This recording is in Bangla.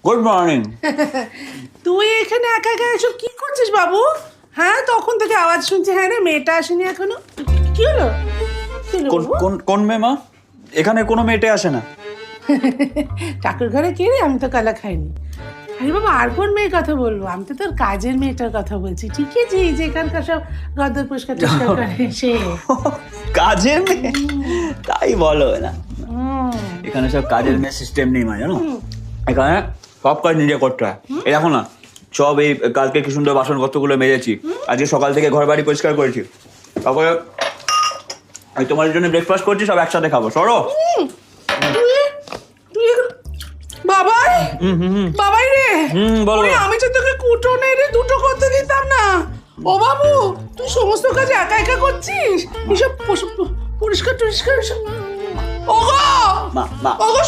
Good morning. তুই এখানে একা একা এসব কি করছিস বাবু? হ্যাঁ, তখন থেকে আওয়াজ শুনছি। হ্যাঁ রে, মেয়েটা আসেনি এখনো। কি হলো? কোন মেয়ে মা? এখানে কোনো মেয়েটে আসে না। ঠাকুর ঘরে কে রে? আমি তো কালা খাইনি। আরে বাবা, আর কোন মেয়ের কথা বলবো? আমি তো তোর কাজের মেয়েটার কথা বলছি। ঠিক আছে, যে এখানকার সব গদ্দর পরিষ্কার টরিষ্কার করে সে। কাজের মেয়ে? তাই বলো না, এখানে সব কাজের মেয়ে সিস্টেম নেই মা, জানো? এখানে সব কাজ নিজে করতে হয়। এই দেখো না, সব এই কালকে কি সুন্দর বাসনপত্রগুলো মেজেছি, আজকে সকাল থেকে ঘর বাড়ি পরিষ্কার করেছি, তারপরে আমি তোমার জন্য ব্রেকফাস্ট করছি, সব একসাথে খাবো। সরো। বাবাই বাবাই রে, বলো। আমি তো তোকে কুটোনে রে দুটো করতে দিতাম না। ও বাবু, তুই সমস্ত কাজ একা একা করছিস? এসব পরিষ্কার টরিষ্কার ওগো মা ওগো